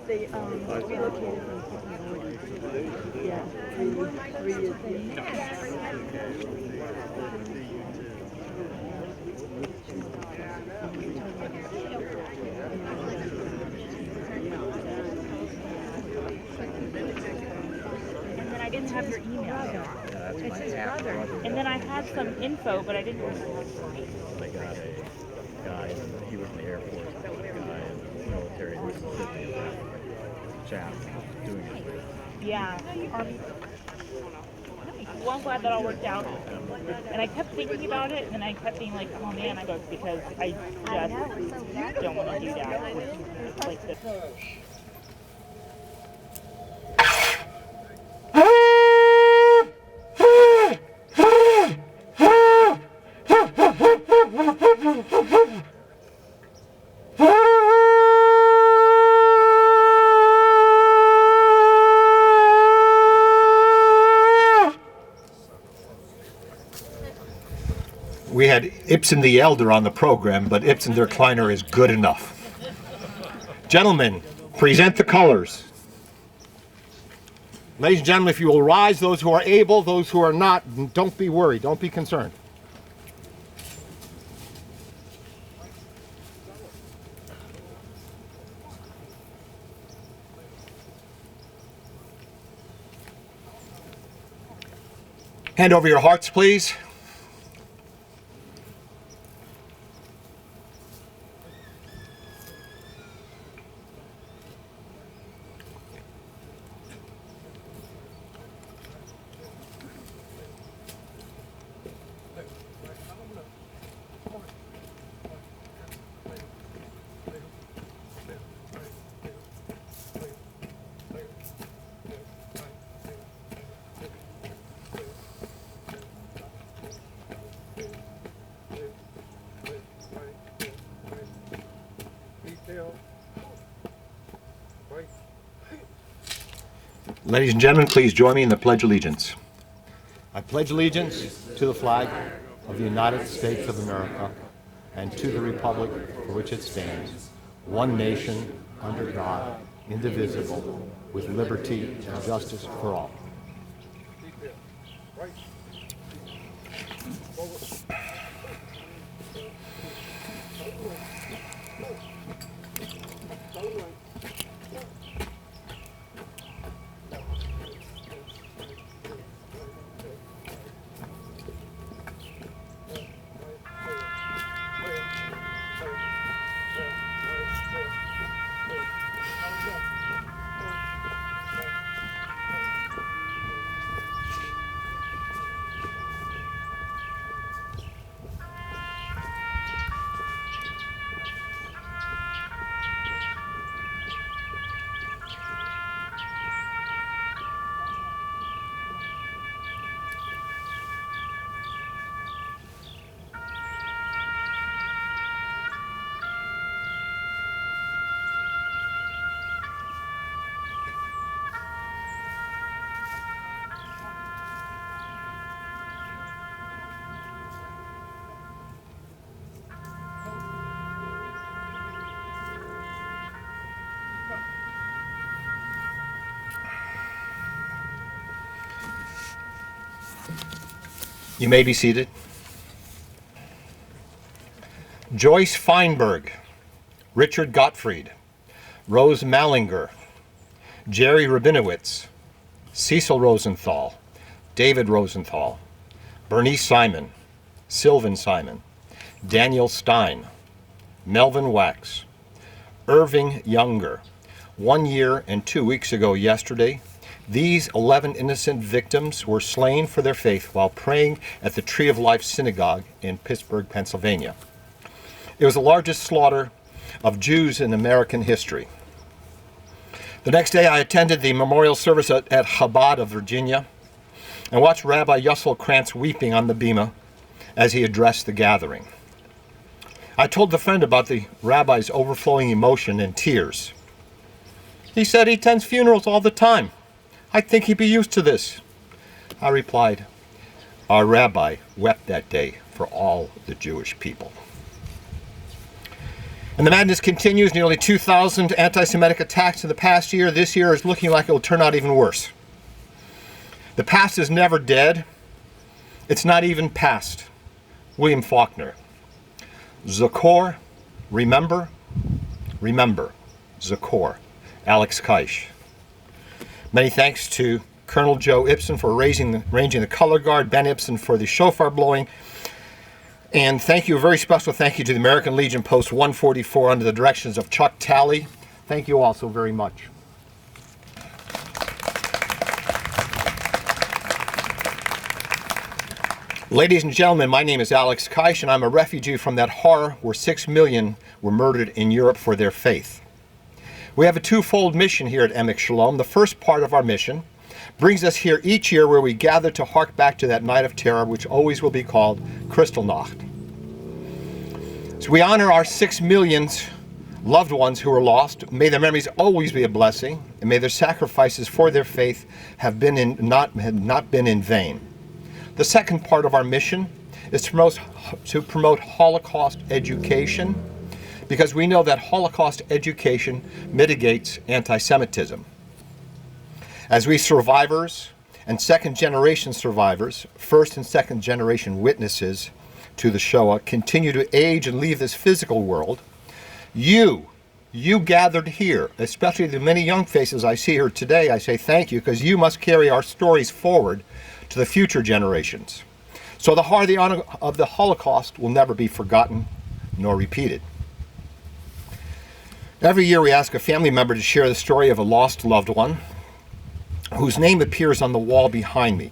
They relocated from Kentucky. Yeah, 3 years ago. And then I didn't have your email. It's his brother. And then I had some info, but I didn't. They got a guy, he was in the Air Force, a guy in the military in Mississippi, chap doing it. Yeah. Well, I'm glad that all worked out. And I kept thinking about it, and then I kept being like, oh man, I go because I just don't want to do that. Like this. We had Ibsen the Elder on the program, but Ibsen der Kleiner is good enough. Gentlemen, present the colors. Ladies and gentlemen, if you will rise, those who are able, those who are not, don't be worried, don't be concerned. Hand over your hearts, please. Ladies and gentlemen, please join me in the Pledge of Allegiance. I pledge allegiance to the flag of the United States of America and to the republic for which it stands, one nation, under God, indivisible, with liberty and justice for all. You may be seated. Joyce Feinberg, Richard Gottfried, Rose Mallinger, Jerry Rabinowitz, Cecil Rosenthal, David Rosenthal, Bernice Simon, Sylvan Simon, Daniel Stein, Melvin Wax, Irving Younger. 1 year and 2 weeks ago yesterday, these 11 innocent victims were slain for their faith while praying at the Tree of Life Synagogue in Pittsburgh, Pennsylvania. It was the largest slaughter of Jews in American history. The next day I attended the memorial service at Chabad of Virginia and watched Rabbi Yussel Krantz weeping on the bima as he addressed the gathering. I told the friend about the rabbi's overflowing emotion and tears. He said he attends funerals all the time. I think he'd be used to this. I replied, our rabbi wept that day for all the Jewish people. And the madness continues. Nearly 2,000 anti-Semitic attacks in the past year. This year is looking like it will turn out even worse. The past is never dead. It's not even past. William Faulkner. Zachor, remember, remember. Zachor. Alex Keish. Many thanks to Colonel Joe Ibsen for arranging the color guard, Ben Ibsen for the shofar blowing, and thank you, a very special thank you to the American Legion Post 144 under the directions of Chuck Talley. Thank you all so very much. Ladies and gentlemen, my name is Alex Keish, and I'm a refugee from that horror where 6 million were murdered in Europe for their faith. We have a twofold mission here at EmekSholom. The first part of our mission brings us here each year where we gather to hark back to that night of terror, which always will be called Kristallnacht. So we honor our 6 million loved ones who are lost. May their memories always be a blessing, and may their sacrifices for their faith have not been in vain. The second part of our mission is to promote Holocaust education, because we know that Holocaust education mitigates anti-Semitism. As we survivors and second-generation survivors, first and second-generation witnesses to the Shoah, continue to age and leave this physical world, you gathered here, especially the many young faces I see here today, I say thank you, because you must carry our stories forward to the future generations. So the horror of the Holocaust will never be forgotten nor repeated. Every year we ask a family member to share the story of a lost loved one whose name appears on the wall behind me.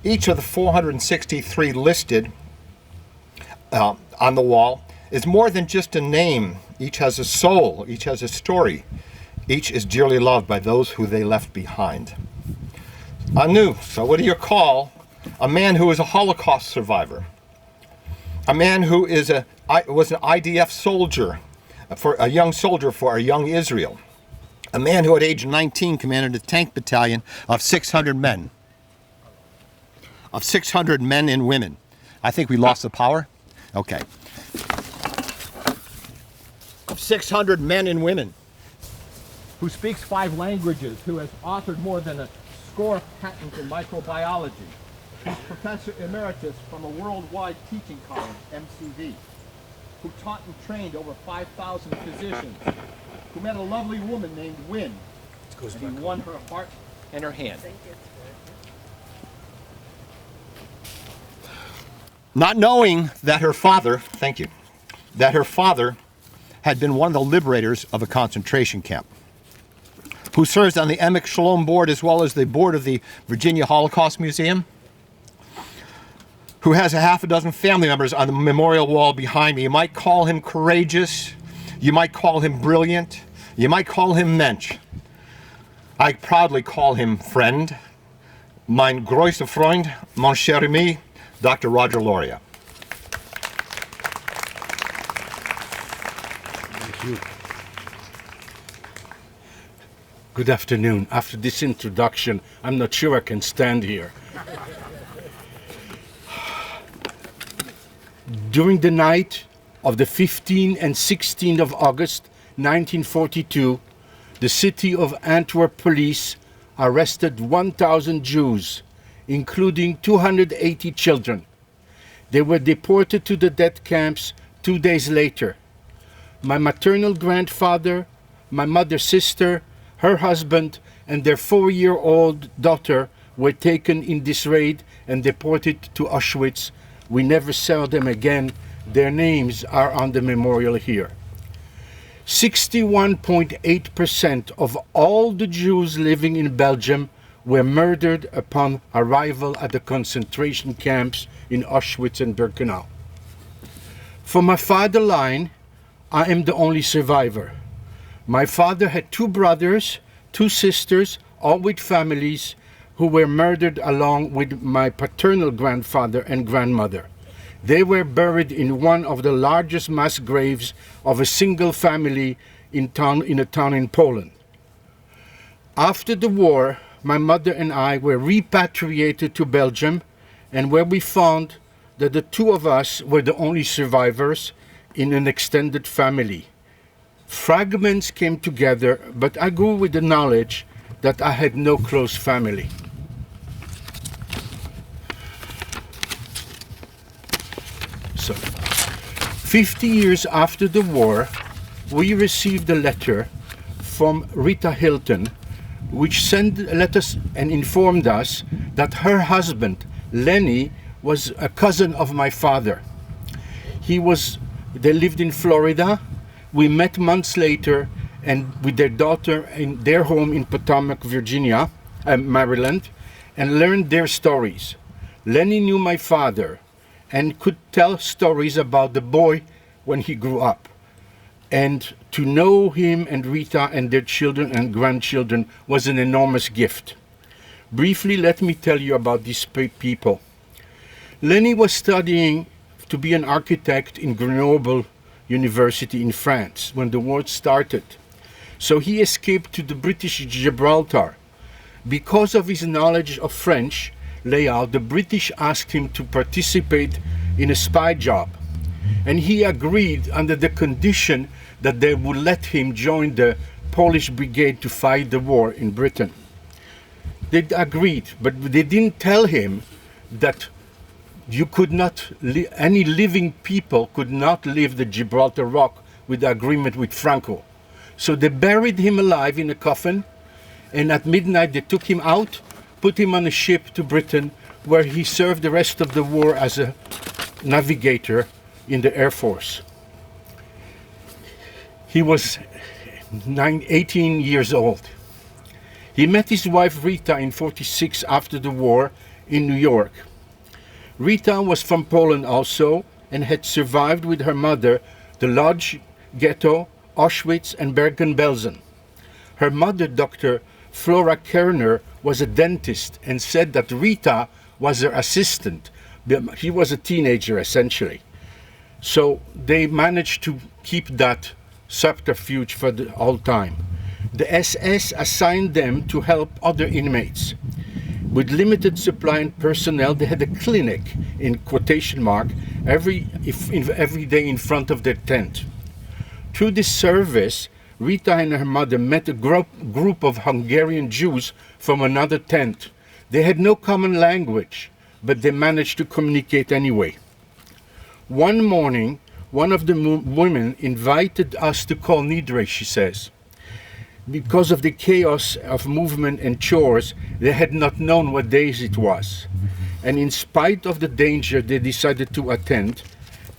Each of the 463 listed on the wall is more than just a name. Each has a soul, each has a story. Each is dearly loved by those who they left behind. Anu, so what do you call a man who is a Holocaust survivor? A man who was an IDF soldier, for a young soldier for a young Israel. A man who at age 19 commanded a tank battalion of 600 men. Of 600 men and women. I think we lost the power? Okay. Of 600 men and women. Who speaks 5 languages, who has authored more than a score of patents in microbiology. He's Professor Emeritus from a worldwide teaching college, MCV. Who taught and trained over 5,000 physicians. Who met a lovely woman named Wynne, and he won her heart and her hand. Not knowing that her father, that her father had been one of the liberators of a concentration camp, who serves on the EmekSholom board as well as the board of the Virginia Holocaust Museum, who has a half a dozen family members on the memorial wall behind me. You might call him courageous, you might call him brilliant, you might call him mensch. I proudly call him friend. Mein größter Freund, mon cher ami, Dr. Roger Loria. Thank you. Good afternoon. After this introduction, I'm not sure I can stand here. During the night of the 15th and 16th of August 1942, the city of Antwerp police arrested 1,000 Jews, including 280 children. They were deported to the death camps 2 days later. My maternal grandfather, my mother's sister, her husband, and their 4-year-old daughter were taken in this raid and deported to Auschwitz. We never saw them again. Their names are on the memorial here. 61.8% of all the Jews living in Belgium were murdered upon arrival at the concentration camps in Auschwitz and Birkenau. For my father line, I am the only survivor. My father had 2 brothers, 2 sisters, all with families, who were murdered along with my paternal grandfather and grandmother. They were buried in one of the largest mass graves of a single family in a town in Poland. After the war, my mother and I were repatriated to Belgium, and where we found that the 2 of us were the only survivors in an extended family. Fragments came together, but I grew with the knowledge that I had no close family. So, 50 years after the war, we received a letter from Rita Hilton, which sent letters and informed us that her husband, Lenny, was a cousin of my father. They lived in Florida. We met months later and with their daughter in their home in Potomac, Virginia, Maryland, and learned their stories. Lenny knew my father and could tell stories about the boy when he grew up. And to know him and Rita and their children and grandchildren was an enormous gift. Briefly, let me tell you about these people. Lenny was studying to be an architect in Grenoble University in France when the war started. So he escaped to the British Gibraltar. Because of his knowledge of French layout, the British asked him to participate in a spy job. And he agreed under the condition that they would let him join the Polish brigade to fight the war in Britain. They agreed, but they didn't tell him that you could not, any living people could not leave the Gibraltar Rock with the agreement with Franco. So they buried him alive in a coffin, and at midnight they took him out, put him on a ship to Britain, where he served the rest of the war as a navigator in the Air Force. He was 18 years old. He met his wife Rita in 1946 after the war in New York. Rita was from Poland also and had survived with her mother the Lodz ghetto, Auschwitz and Bergen-Belsen. Her mother, Dr. Flora Kerner, was a dentist and said that Rita was her assistant. He was a teenager essentially. So they managed to keep that subterfuge for the whole time. The SS assigned them to help other inmates. With limited supply and personnel, they had a clinic, in quotation mark, every day in front of their tent. Through this service, Rita and her mother met a group of Hungarian Jews from another tent. They had no common language, but they managed to communicate anyway. One morning, one of the women invited us to Kol Nidre, she says. Because of the chaos of movement and chores, they had not known what days it was. And in spite of the danger, they decided to attend.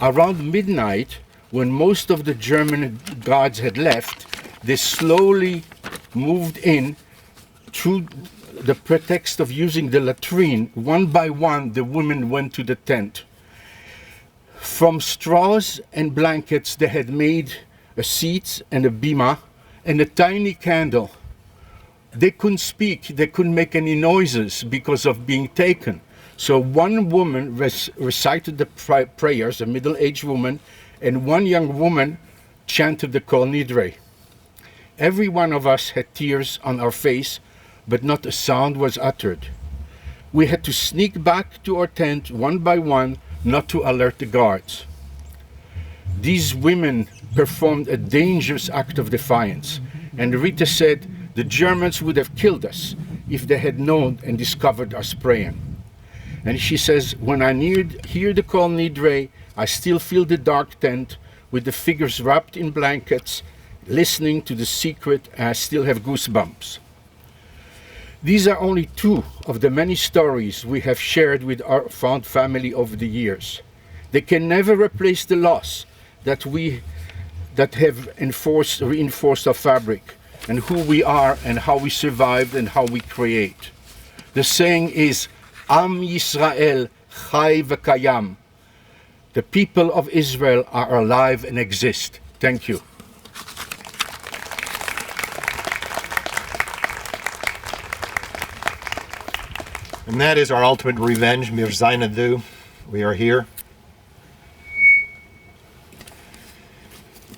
Around midnight, when most of the German guards had left, they slowly moved in through the pretext of using the latrine. One by one, the women went to the tent. From straws and blankets, they had made a seat and a bima and a tiny candle. They couldn't speak, they couldn't make any noises because of being taken. So one woman recited the prayers, a middle-aged woman, and one young woman chanted the Kol Nidre. Every one of us had tears on our face, but not a sound was uttered. We had to sneak back to our tent one by one, not to alert the guards. These women performed a dangerous act of defiance, and Rita said the Germans would have killed us if they had known and discovered us praying. And she says, when I hear the Kol Nidre, I still feel the dark tent with the figures wrapped in blankets, listening to the secret, and I still have goosebumps. These are only two of the many stories we have shared with our found family over the years. They can never replace the loss that have reinforced our fabric and who we are and how we survived and how we create. The saying is, Am Yisrael Chai V'Kayam. The people of Israel are alive and exist. Thank you. And that is our ultimate revenge, Mir Zainadu. We are here.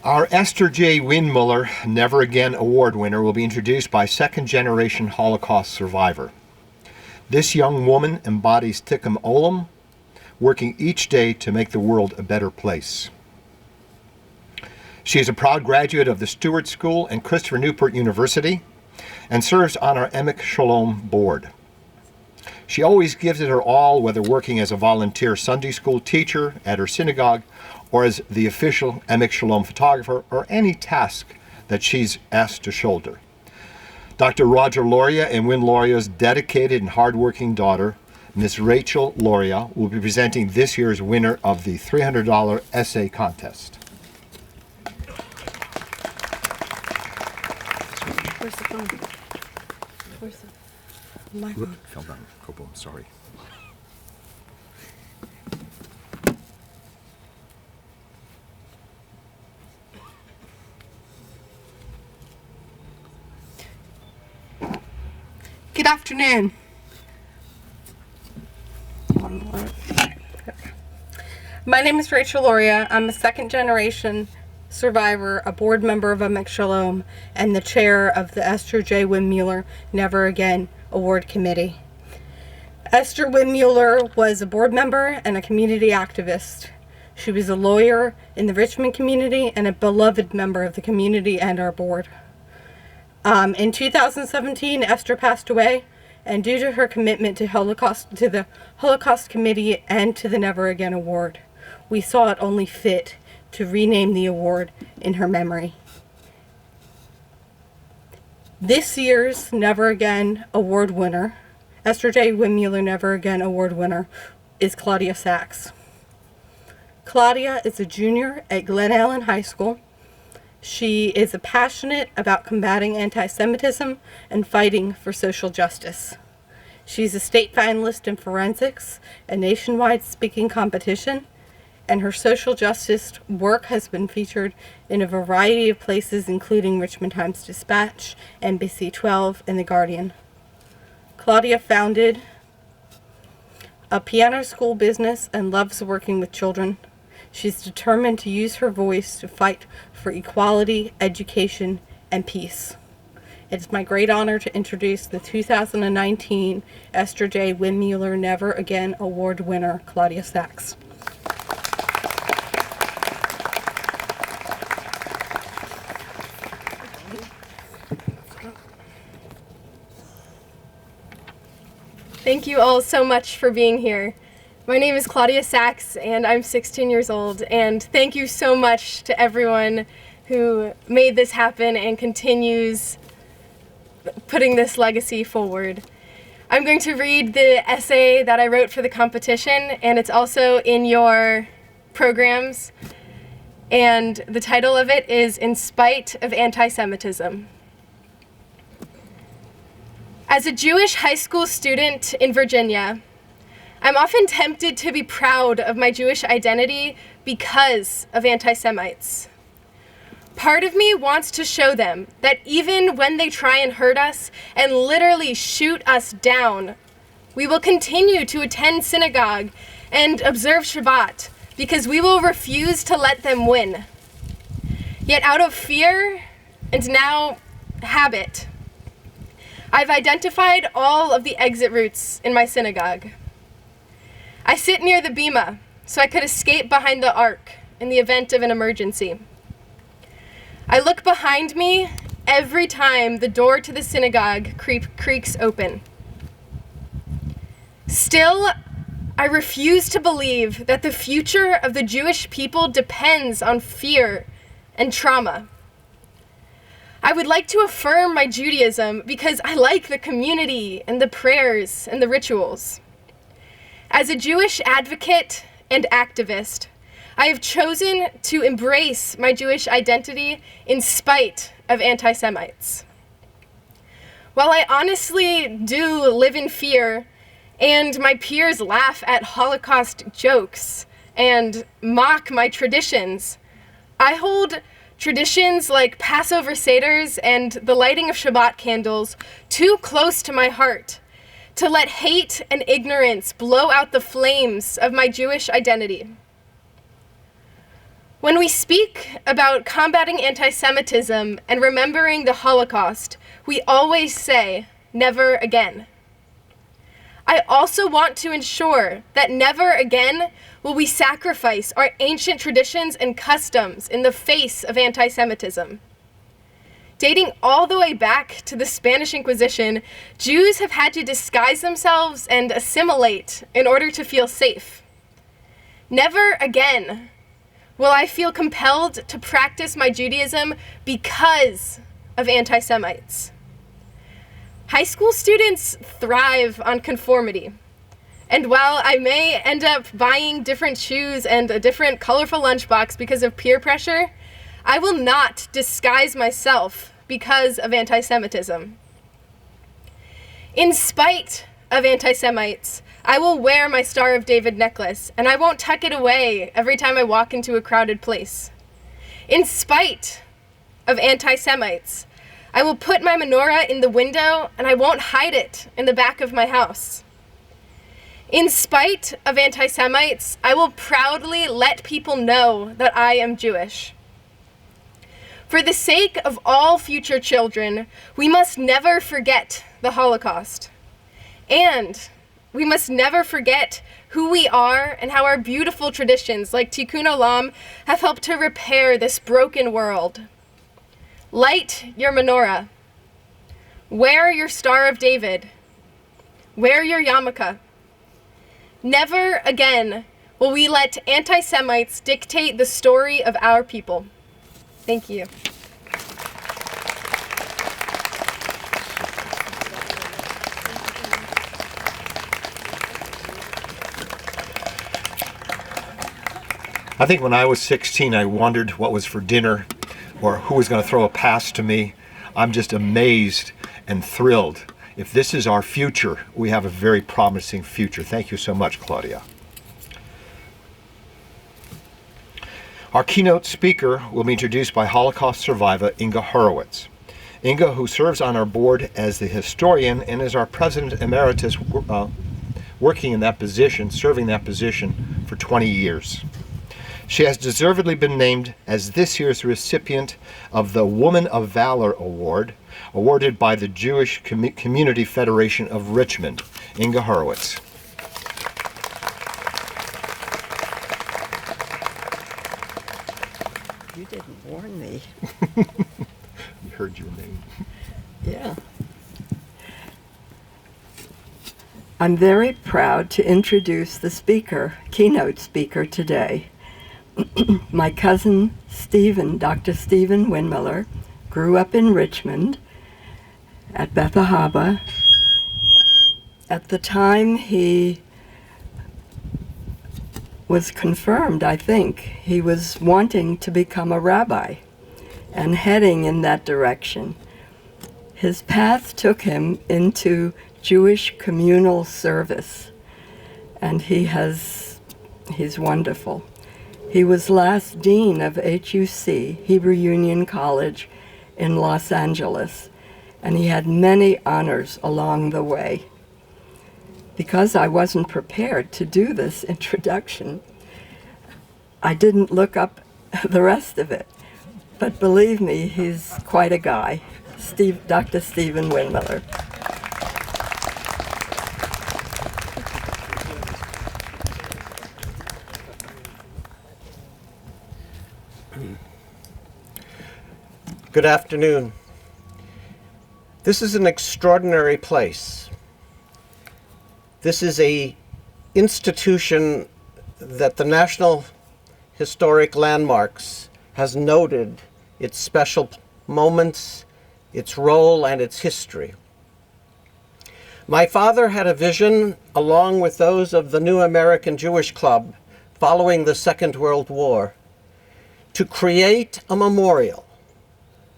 Our Esther J. Windmuller Never Again Award winner will be introduced by second-generation Holocaust survivor. This young woman embodies Tikkun Olam, working each day to make the world a better place. She is a proud graduate of the Stewart School and Christopher Newport University and serves on our EmekSholom board. She always gives it her all, whether working as a volunteer Sunday school teacher at her synagogue or as the official EmekSholom photographer or any task that she's asked to shoulder. Dr. Roger Loria and Win Loria's dedicated and hardworking daughter, Miss Rachel Loria, will be presenting this year's winner of the $300 essay contest. Where's the phone? Where's my phone? Fell down. Kobo, sorry. Good afternoon. My name is Rachel Loria. I'm a second generation survivor, a board member of EmekSholom, and the chair of the Esther J. Windmuller Never Again Award Committee. Esther Windmuller was a board member and a community activist. She was a lawyer in the Richmond community and a beloved member of the community and our board. In 2017, Esther passed away, and due to her commitment to the Holocaust Committee and to the Never Again Award, we saw it only fit to rename the award in her memory. This year's Never Again Award winner, Esther J. Windmuller Never Again Award winner, is Claudia Sachs. Claudia is a junior at Glen Ellen High School. She is passionate about combating anti-Semitism and fighting for social justice. She's a state finalist in forensics, a nationwide speaking competition, and her social justice work has been featured in a variety of places, including Richmond Times-Dispatch, NBC 12, and The Guardian. Claudia founded a piano school business and loves working with children. She's determined to use her voice to fight for equality, education, and peace. It's my great honor to introduce the 2019 Esther J. Windmuller Never Again Award winner, Claudia Sachs. Thank you all so much for being here. My name is Claudia Sachs, and I'm 16 years old, and thank you so much to everyone who made this happen and continues putting this legacy forward. I'm going to read the essay that I wrote for the competition, and it's also in your programs, and the title of it is In Spite of Anti-Semitism. As a Jewish high school student in Virginia, I'm often tempted to be proud of my Jewish identity because of anti-Semites. Part of me wants to show them that even when they try and hurt us and literally shoot us down, we will continue to attend synagogue and observe Shabbat because we will refuse to let them win. Yet out of fear and now habit, I've identified all of the exit routes in my synagogue. I sit near the bima so I could escape behind the ark in the event of an emergency. I look behind me every time the door to the synagogue creaks open. Still, I refuse to believe that the future of the Jewish people depends on fear and trauma. I would like to affirm my Judaism because I like the community and the prayers and the rituals. As a Jewish advocate and activist, I have chosen to embrace my Jewish identity in spite of anti-Semites. While I honestly do live in fear, and my peers laugh at Holocaust jokes and mock my traditions, I hold traditions like Passover Seders and the lighting of Shabbat candles too close to my heart to let hate and ignorance blow out the flames of my Jewish identity. When we speak about combating anti-Semitism and remembering the Holocaust, we always say, never again. I also want to ensure that never again will we sacrifice our ancient traditions and customs in the face of anti-Semitism. Dating all the way back to the Spanish Inquisition, Jews have had to disguise themselves and assimilate in order to feel safe. Never again will I feel compelled to practice my Judaism because of anti-Semites. High school students thrive on conformity. And while I may end up buying different shoes and a different colorful lunchbox because of peer pressure, I will not disguise myself because of anti-Semitism. In spite of anti-Semites, I will wear my Star of David necklace, and I won't tuck it away every time I walk into a crowded place. In spite of anti-Semites, I will put my menorah in the window, and I won't hide it in the back of my house. In spite of anti-Semites, I will proudly let people know that I am Jewish. For the sake of all future children, we must never forget the Holocaust. And we must never forget who we are and how our beautiful traditions like Tikkun Olam have helped to repair this broken world. Light your menorah. Wear your Star of David. Wear your yarmulke. Never again will we let anti-Semites dictate the story of our people. Thank you. I think when I was 16, I wondered what was for dinner or who was going to throw a pass to me. I'm just amazed and thrilled. If this is our future, we have a very promising future. Thank you so much, Claudia. Our keynote speaker will be introduced by Holocaust survivor Inga Horowitz. Inga, who serves on our board as the historian and is our president emeritus, working in that position, serving that position for 20 years. She has deservedly been named as this year's recipient of the Woman of Valor Award, awarded by the Jewish Community Federation of Richmond. Inga Horowitz. You didn't warn me. You heard your name. Yeah. I'm very proud to introduce the speaker, keynote speaker today. My cousin Stephen, Dr. Stephen Windmiller, grew up in Richmond at Beth Ahaba. At the time he was confirmed, I think, he was wanting to become a rabbi and heading in that direction. His path took him into Jewish communal service, and he's wonderful. He was last dean of HUC, Hebrew Union College, in Los Angeles, and he had many honors along the way. Because I wasn't prepared to do this introduction, I didn't look up the rest of it. But believe me, he's quite a guy, Dr. Stephen Windmiller. Good afternoon. This is an extraordinary place. This is an institution that the National Historic Landmarks has noted its special moments, its role, and its history. My father had a vision, along with those of the New American Jewish Club following the Second World War, to create a memorial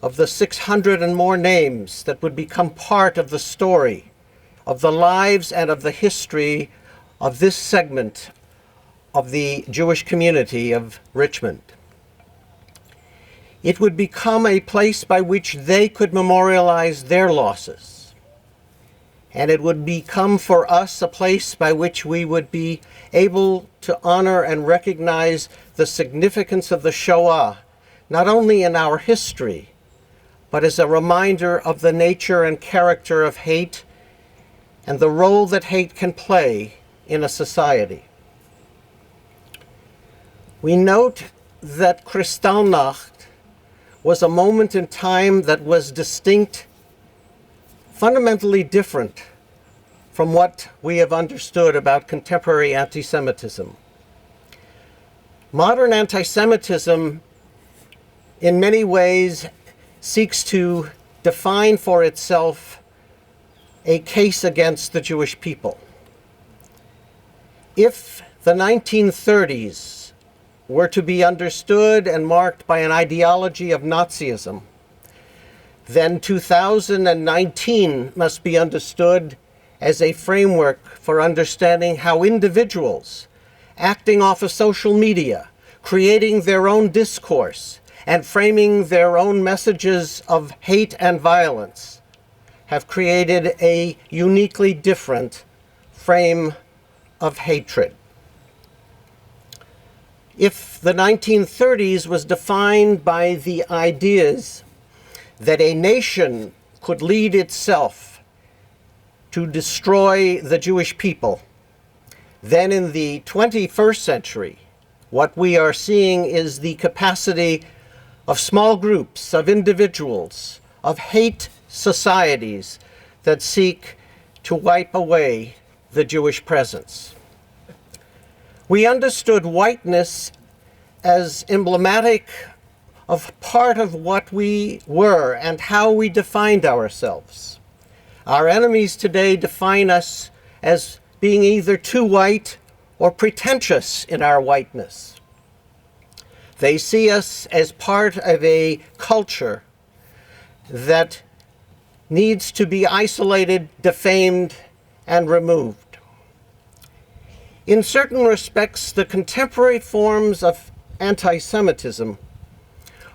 of the 600 and more names that would become part of the story, of the lives and of the history of this segment of the Jewish community of Richmond. It would become a place by which they could memorialize their losses. And it would become for us a place by which we would be able to honor and recognize the significance of the Shoah, not only in our history, but as a reminder of the nature and character of hate and the role that hate can play in a society. We note that Kristallnacht was a moment in time that was distinct, fundamentally different from what we have understood about contemporary anti-Semitism. Modern anti-Semitism, in many ways, seeks to define for itself a case against the Jewish people. If the 1930s were to be understood and marked by an ideology of Nazism, then 2019 must be understood as a framework for understanding how individuals acting off of social media, creating their own discourse, and framing their own messages of hate and violence have created a uniquely different frame of hatred. If the 1930s was defined by the ideas that a nation could lead itself to destroy the Jewish people, then in the 21st century, what we are seeing is the capacity of small groups, of individuals, of hate societies that seek to wipe away the Jewish presence. We understood whiteness as emblematic of part of what we were and how we defined ourselves. Our enemies today define us as being either too white or pretentious in our whiteness. They see us as part of a culture that needs to be isolated, defamed, and removed. In certain respects, the contemporary forms of anti-Semitism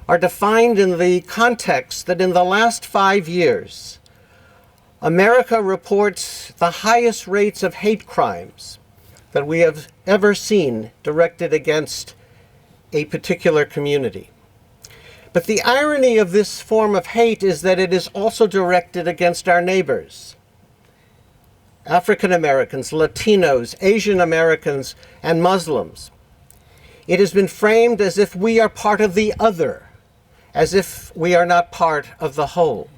are defined in the context that in the last 5 years, America reports the highest rates of hate crimes that we have ever seen directed against a particular community. But the irony of this form of hate is that it is also directed against our neighbors. African Americans, Latinos, Asian Americans, and Muslims. It has been framed as if we are part of the other, as if we are not part of the whole.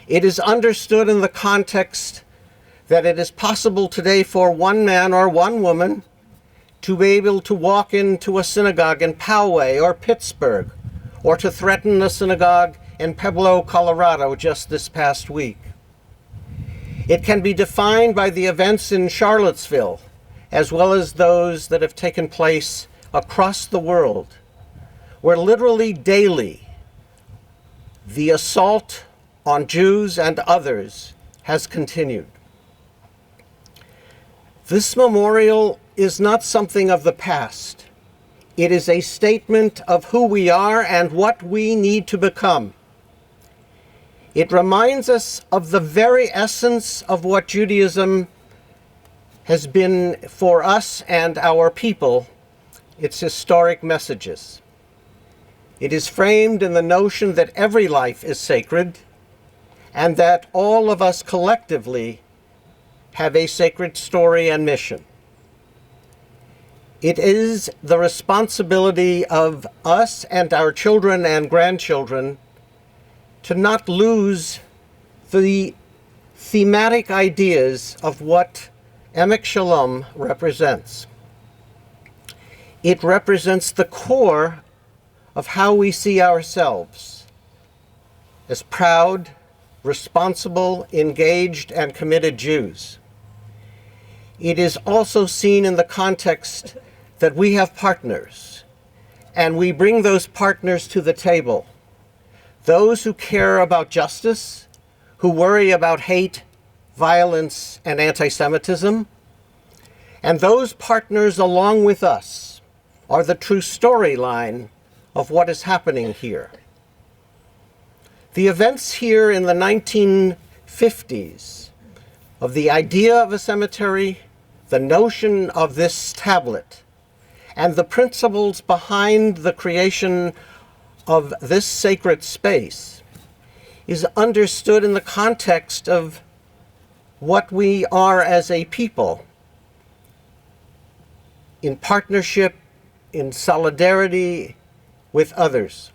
It is understood in the context that it is possible today for one man or one woman to be able to walk into a synagogue in Poway or Pittsburgh, or to threaten a synagogue in Pueblo, Colorado just this past week. It can be defined by the events in Charlottesville, as well as those that have taken place across the world, where literally daily the assault on Jews and others has continued. This memorial is not something of the past. It is a statement of who we are and what we need to become. It reminds us of the very essence of what Judaism has been for us and our people, its historic messages. It is framed in the notion that every life is sacred and that all of us collectively have a sacred story and mission. It is the responsibility of us and our children and grandchildren to not lose the thematic ideas of what EmekSholom represents. It represents the core of how we see ourselves as proud, responsible, engaged, and committed Jews. It is also seen in the context that we have partners, and we bring those partners to the table. Those who care about justice, who worry about hate, violence, and anti-Semitism, and those partners along with us are the true storyline of what is happening here. The events here in the 1950s of the idea of a cemetery, the notion of this tablet, and the principles behind the creation of this sacred space is understood in the context of what we are as a people, in partnership, in solidarity with others.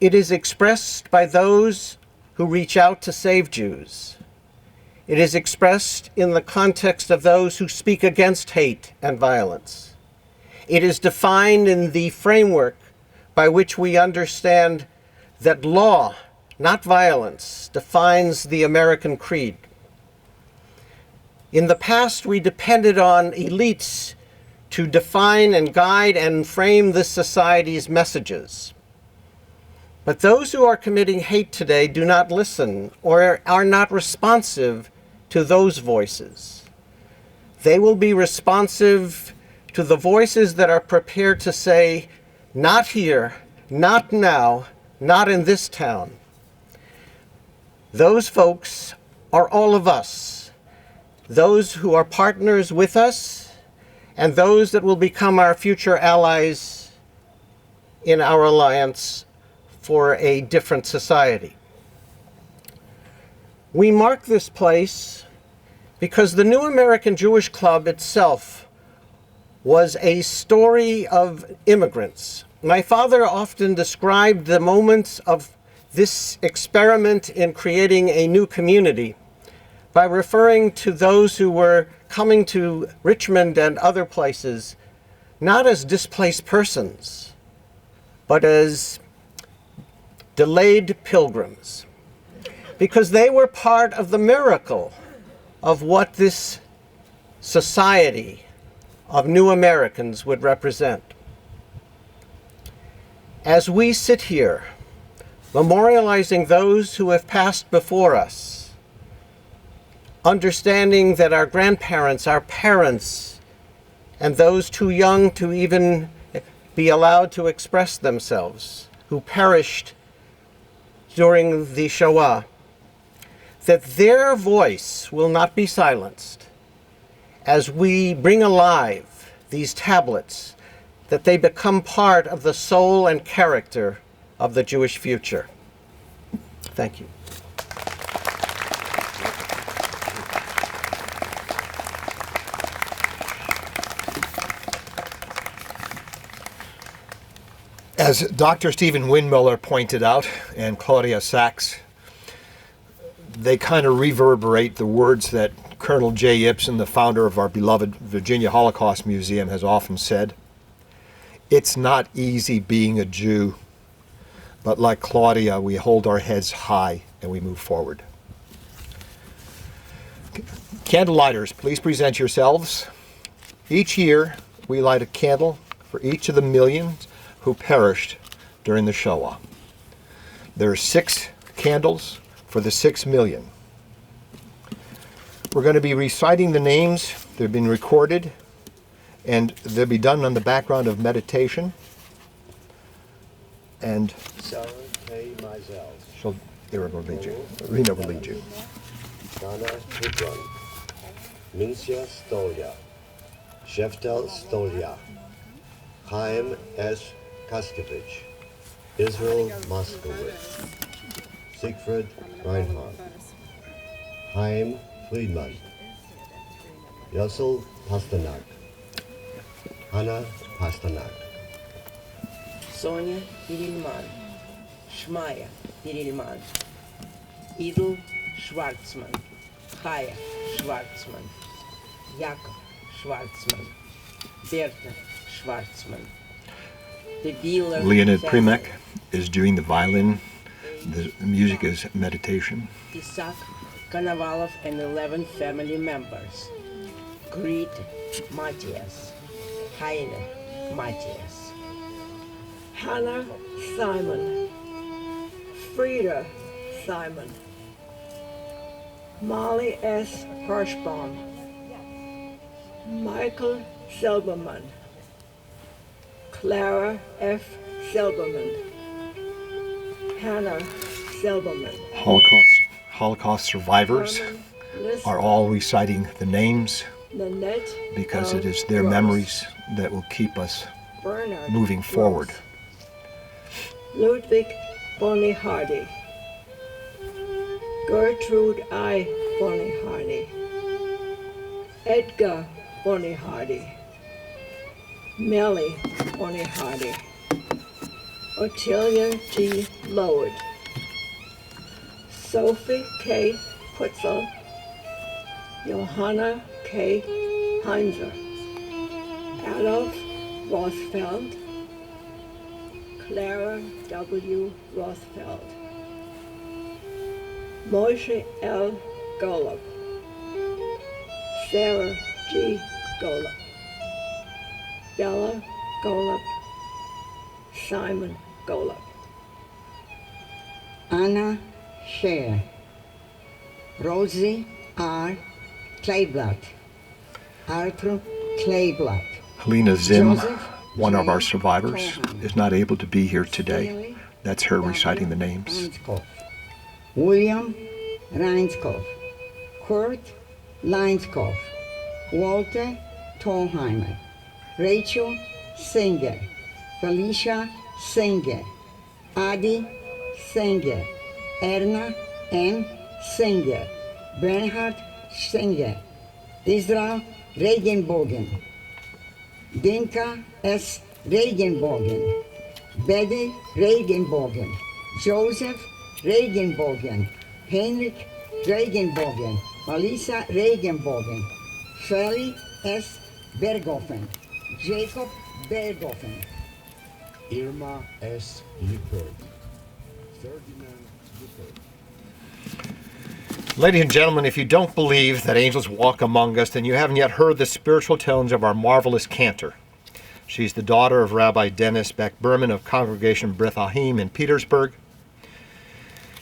It is expressed by those who reach out to save Jews. It is expressed in the context of those who speak against hate and violence. It is defined in the framework by which we understand that law, not violence, defines the American creed. In the past, we depended on elites to define and guide and frame this society's messages. But those who are committing hate today do not listen or are not responsive to those voices. They will be responsive to the voices that are prepared to say, not here, not now, not in this town. Those folks are all of us, those who are partners with us, and those that will become our future allies in our alliance for a different society. We mark this place because the New American Jewish Club itself was a story of immigrants. My father often described the moments of this experiment in creating a new community by referring to those who were coming to Richmond and other places not as displaced persons, but as delayed pilgrims, because they were part of the miracle of what this society of new Americans would represent. As we sit here, memorializing those who have passed before us, understanding that our grandparents, our parents, and those too young to even be allowed to express themselves, who perished during the Shoah, that their voice will not be silenced as we bring alive these tablets, that they become part of the soul and character of the Jewish future. Thank you. As Dr. Stephen Windmiller pointed out, and Claudia Sachs, they kind of reverberate the words that Colonel J. Ibsen, the founder of our beloved Virginia Holocaust Museum, has often said. It's not easy being a Jew, but like Claudia, we hold our heads high and we move forward. Candle lighters, please present yourselves. Each year, we light a candle for each of the millions who perished during the Shoah. There are 6 candles for the 6 million. We're going to be reciting the names. They've been recorded, and they'll be done on the background of meditation. And Sarah K. Mizell, Rena will lead you. Donna Putron, Mincia Stolja, Sheftel Stolja, Chaim S. Kaskevich, Israel Moskowitz, Siegfried Reinhardt, Chaim Friedman, Yossel Pasternak, Hannah Pasternak, Sonia Pirilman, Shmaya Pirilman, Idel Schwarzman, Chaya Schwarzman, Jakob Schwarzman, Bertha Schwarzman. Leonid Primek is doing the violin. The music is meditation. Isaac Konovalov and 11 family members. Greet Matthias, Heine Matthias, Hannah Simon, Frida Simon, Molly S. Hirschbaum, Michael Silberman, Clara F. Silberman, Hannah Silberman. Holocaust survivors are all reciting the names because it is their memories that will keep us moving forward. Ludwig Bonnie Hardy, Gertrude I. Bonnie Hardy, Edgar Bonnie Hardy, Melly Bonnie Hardy, Ottilia G. Loward, Sophie K. Putzel, Johanna K. Heinzer, Adolf Rothfeld, Clara W. Rothfeld, Moshe L. Golub, Sarah G. Golub, Bella Golub, Simon Golub, Anna Scher, Rosie R. Kleeblatt, Arthur Kleeblatt, Helena Zim, Joseph one of J. our survivors, Cohen, is not able to be here today. Staley That's her W. reciting the names. Reinskoff, William Reinskoff, Kurt Leinskoff, Walter Tolheimer, Rachel Singer, Felicia Singer, Adi Singer, Erna M. Singer, Bernhard Singer, Israel Regenbogen, Dinka S. Regenbogen, Betty Regenbogen, Joseph Regenbogen, Heinrich Regenbogen, Melissa Regenbogen, Feli S. Berghofen, Jacob Berghofen, Irma S. Lippert, Ferdinand Lippert. Ladies and gentlemen, if you don't believe that angels walk among us, then you haven't yet heard the spiritual tones of our marvelous cantor. She's the daughter of Rabbi Dennis Beck Berman of Congregation Beth Ahim in Petersburg.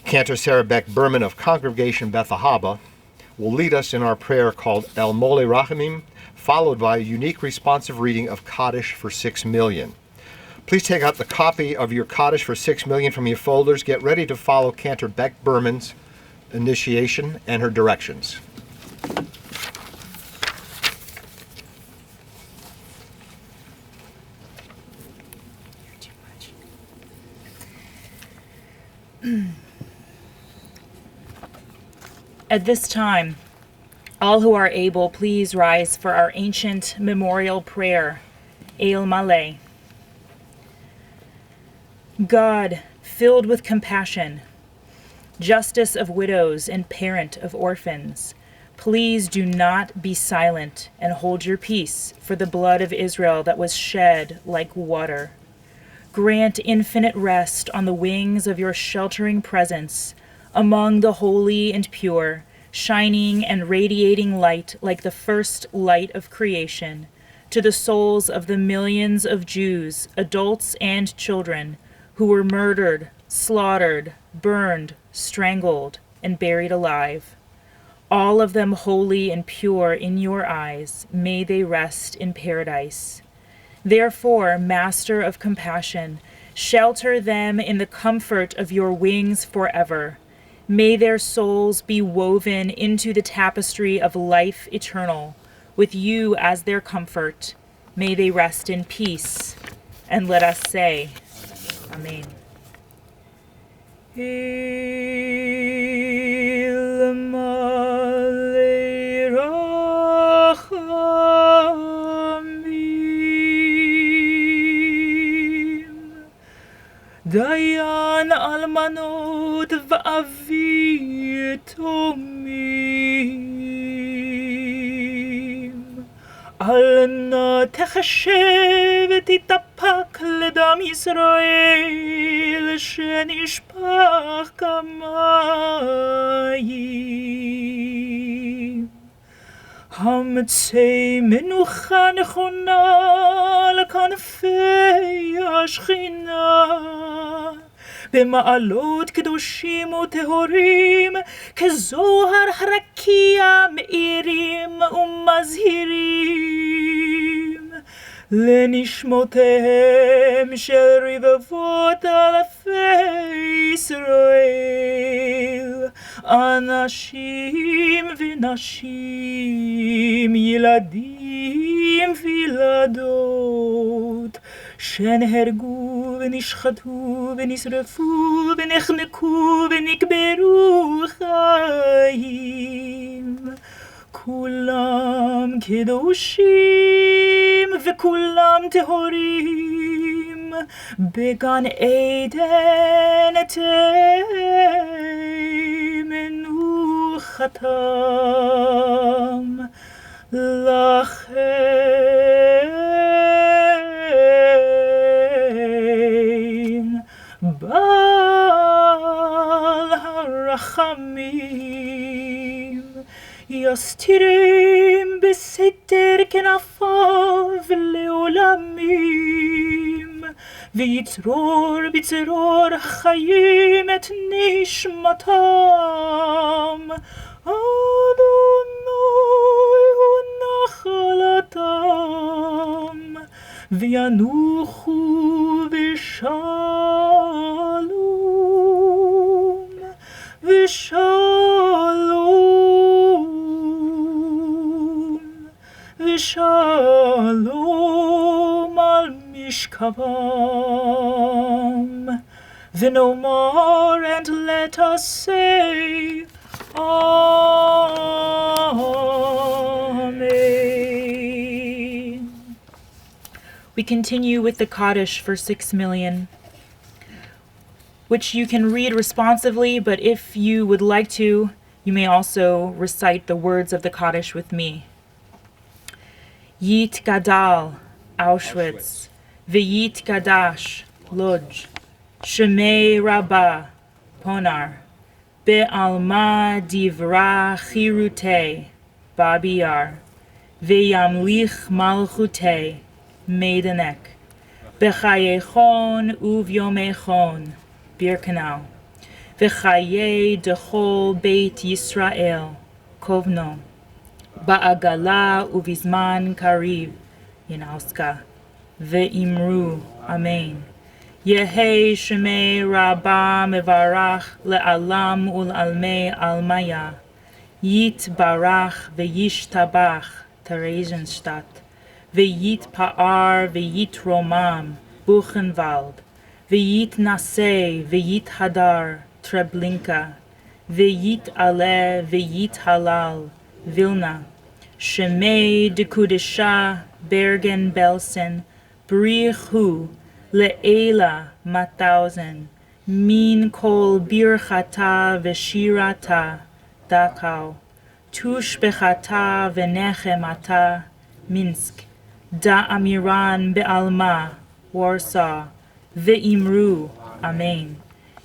Cantor Sarah Beck Berman of Congregation Beth Ahaba will lead us in our prayer called El Mole Rachamim, followed by a unique responsive reading of Kaddish for 6 million. Please take out the copy of your Kaddish for 6 million from your folders. Get ready to follow Cantor Beck Berman's initiation and her directions. At this time, all who are able, please rise for our ancient memorial prayer, El Maleh. God, filled with compassion, justice of widows and parent of orphans, please do not be silent and hold your peace for the blood of Israel that was shed like water. Grant infinite rest on the wings of your sheltering presence among the holy and pure, shining and radiating light like the first light of creation, to the souls of the millions of Jews, adults and children, who were murdered, slaughtered, burned, strangled, and buried alive. All of them holy and pure in your eyes, may they rest in paradise. Therefore, Master of compassion, shelter them in the comfort of your wings forever. May their souls be woven into the tapestry of life eternal, with you as their comfort. May they rest in peace. And let us say, Amen. El Malei Rachamim, Dayan Almanot Va'avitomim, Al na techashev ותתאפק לדם ישראל שנשפך כמים. המצא מנוחה נכונה לכנפי השכינה, במעלות קדושים וטהורים, כזוהר הרקיע מאירים ומזהירים, לנשמותיהם של רבבות אלפי ישראל, אנשים ונשים, ילדים וילדות, שנהרגו ונשחטו ונשרפו ונחנקו ונקברו חיים. כולם קדושים וכולם טהורים, בגן עדן תהיה מנוחתם. לכן בעל הרחמים יסתירם בסתר כנפיו לעולמים, ויצרור בצרור החיים את נשמתם. אדוני הוא נחלתם, וינוחו בשלום, ושלום, ושלום על משכבם. ונאמר, and let us say, Amen. We continue with the Kaddish for 6 million, which you can read responsively, but if you would like to, you may also recite the words of the Kaddish with me. Yit Gadal, Auschwitz, V'yit Gadash, Lodz, Shemei Rabbah, Ponar, Be'alma Divra Chirute, Babiyar, Ve'yamlich Malchute, Meidenek, Bechayechon Uvyomechon, Birkenau, Vechaye Dechol Beit Yisrael, Kovno, Ba'agala Uvizman Kariv, Yinauska, Ve'imru, Amen. Yehi Shemei Rabbah Mevarach Le'alam Ul'almei Almaya, Yit Barach Ve'yish Tabach, Theresienstadt, Ve'yit Pa'ar Ve'yit Romam, Buchenwald, Ve'yit Naseh Ve'yit Hadar, Treblinka, Ve'yit Ale Ve'yit Halal, Vilna, Shemei Dekudesha, Bergen-Belsen, Brichu, Le'ela Mauthausen, Min Kol Birchata Veshirata, Dachau, Tushbechata Venechemata, Minsk, Da'amiran Be'alma, Warsaw, Ve'imru, Amen.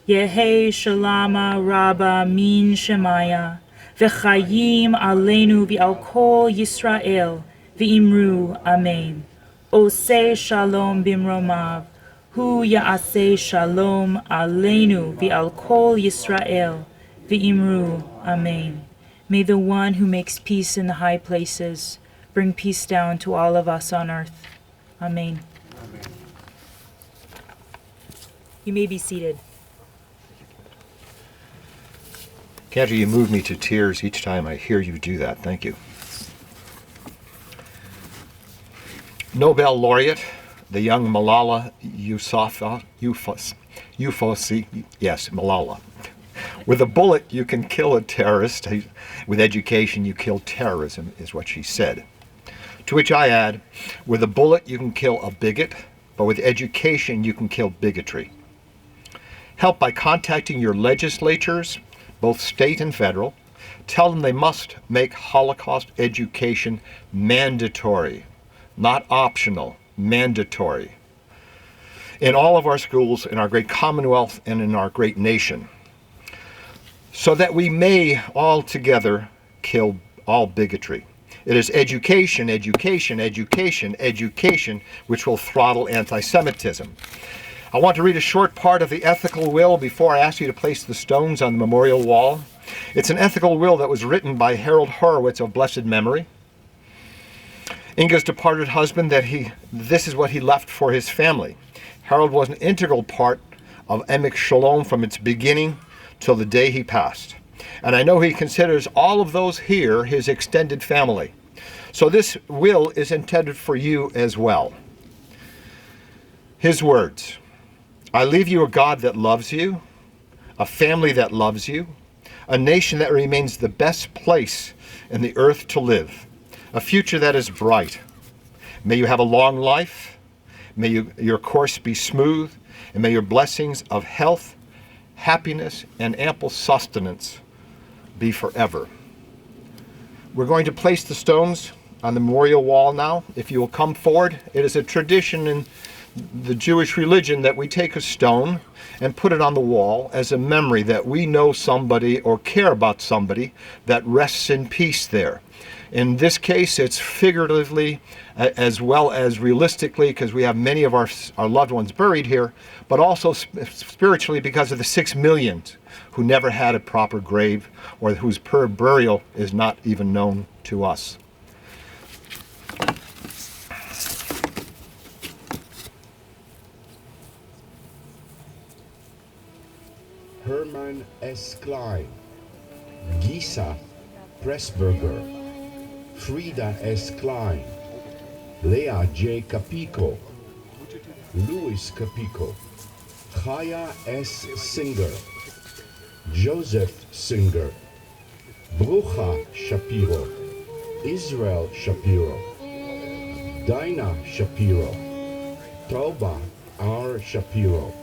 Yehi Shalama Rabba Min Shemaya, V'chayim Aleinu V'al Kol Yisrael, Ve'imru, Amen. Oseh Shalom Bimromav, Hu Ya'aseh Shalom Aleinu V'al Kol Yisrael, Ve'imru, Amen. May the one who makes peace in the high places bring peace down to all of us on earth. Amen. You may be seated. Cantor, you move me to tears each time I hear you do that. Thank you. Nobel laureate, the young Malala Yousafzai, yes, Malala. With a bullet, you can kill a terrorist. With education, you kill terrorism, is what she said. To which I add, with a bullet, you can kill a bigot, but with education, you can kill bigotry. Help by contacting your legislatures, both state and federal. Tell them they must make Holocaust education mandatory, not optional, mandatory. In all of our schools, in our great Commonwealth, and in our great nation, so that we may all together kill all bigotry. It is education, education, education, education, which will throttle anti-Semitism. I want to read a short part of the ethical will before I ask you to place the stones on the memorial wall. It's an ethical will that was written by Harold Horowitz of blessed memory. Inga's departed husband, this is what he left for his family. Harold was an integral part of EmekSholom from its beginning till the day he passed. And I know he considers all of those here his extended family. So this will is intended for you as well. His words: I leave you a God that loves you, a family that loves you, a nation that remains the best place in the earth to live, a future that is bright. May you have a long life. May your course be smooth, and may your blessings of health, happiness, and ample sustenance be forever. We're going to place the stones on the memorial wall now. If you will come forward, it is a tradition in the Jewish religion that we take a stone and put it on the wall as a memory that we know somebody or care about somebody that rests in peace there. In this case, it's figuratively as well as realistically, because we have many of our loved ones buried here, but also spiritually because of the 6 million who never had a proper grave or whose burial is not even known to us. Herman S. Klein, Gisa Pressburger, Frida S. Klein, Leah J. Capico, Louis Capico, Chaya S. Singer, Joseph Singer, Brucha Shapiro, Israel Shapiro, Dinah Shapiro, Toba R. Shapiro,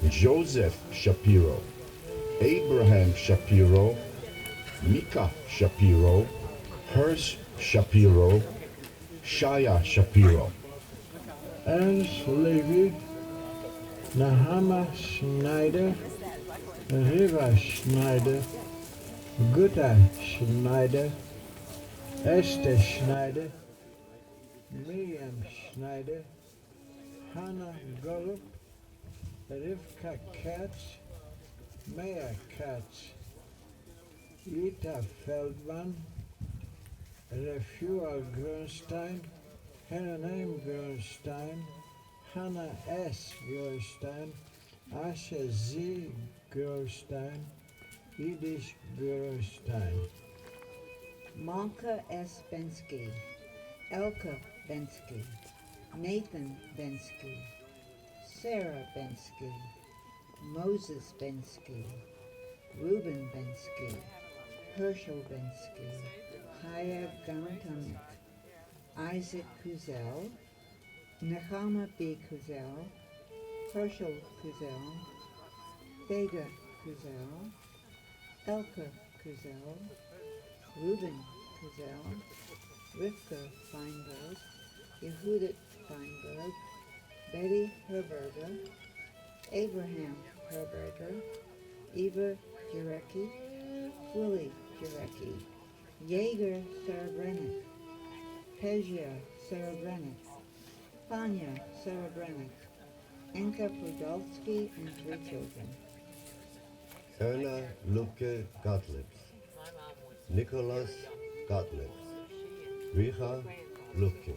Joseph Shapiro, Abraham Shapiro, Mika Shapiro, Hirsch Shapiro, Shaya Shapiro. Ernst Levy, Nahama Schneider, Riva Schneider, Gutta Schneider, Esther Schneider, Miriam Schneider, Hannah Golub, Rivka Katz, Maya Katz, Ita Feldman, Refua Grunstein, Hernheim Grunstein, Hannah S. Grunstein, Asha Z. Grunstein, Yiddish Grunstein. Malka S. Bensky, Elka Bensky, Nathan Bensky, Sarah Bensky, Moses Bensky, Reuben Bensky, Herschel Bensky, Chaya Garantamit, Isaac Kuzel, Nechama B. Kuzel, Herschel Kuzel, Vega Kuzel, Elka Kuzel, Reuben Kuzel, Rivka Feinberg, Yehudit Feinberg, Betty Herberger, Abraham Herberger, Eva Jurecki, Willie Jurecki, Jaeger Serebrennik, Pezia Serebrennik, Fanya Serebrennik, Enka Podolsky, and 3 children. Erna Lubke Gottlieb, Nicholas Gottlieb, Richa Lubke,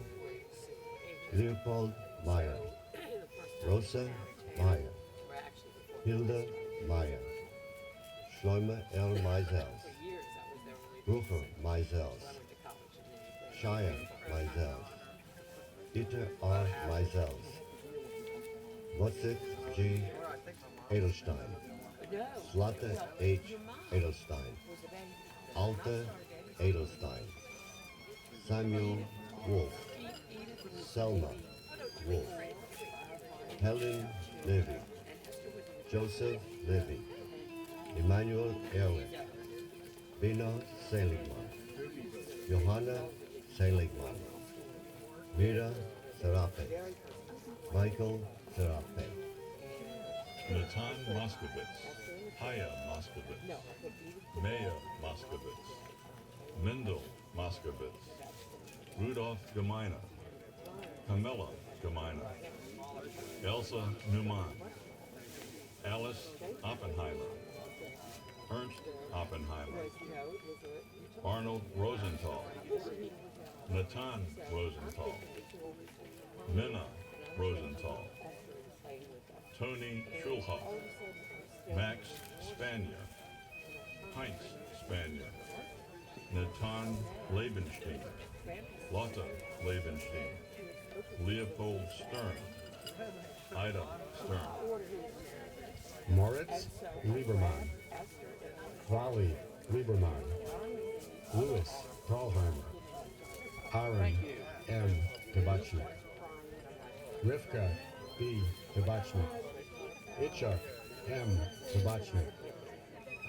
Leopold Meyer, Rosa Meyer, Hilda Meyer, Schleimer L. Meisels, Brucher Meisels, Shire Meisels, Dieter R. Meisels, Wozzeck G. Edelstein, Slatte H. Edelstein, Alte Edelstein, Samuel Wolf, Selma Wolf, Helen Levy, Joseph Levy, Emmanuel Ehrlich, Bina Seligman, Johanna Seligman, Mira Serape, Michael Serape, Natan Moskowitz, Haya Moskowitz, Maya Moskowitz, Mendel Moskowitz, Rudolf Gemeiner, Camilla Gemeiner, Elsa Newman, Alice Oppenheimer, Ernst Oppenheimer, Arnold Rosenthal, Natan Rosenthal, Minna Rosenthal, Tony Schulhoff, Max Spanier, Heinz Spanier, Natan Lebenstein, Lotta Lebenstein, Leopold Stern, Ida Stern. Moritz Lieberman, Wally Lieberman, Louis Thalheimer, Aaron M. Tabachnik, Rivka B. Tabachnik, Ichak M. Tabachnik,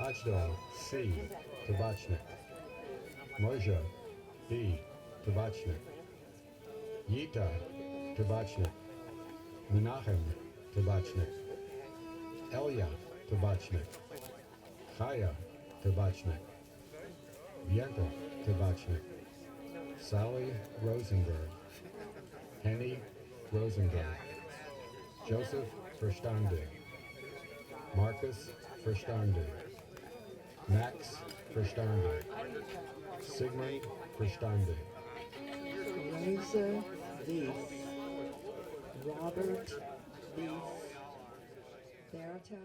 Ajdal C. Tabachnik, Moja B. Tabachnik, Yita Tabachnik, Menachem Tabachnik, Elia Tabachnik, Chaya Tabachnik, Bianca Tabachnik, Sally Rosenberg, Henny Rosenberg, Joseph Verstandig, Marcus Verstandig, Max Verstandig, Sigmund Verstandig, Rosa Weiss, Robert Weiss, Bertha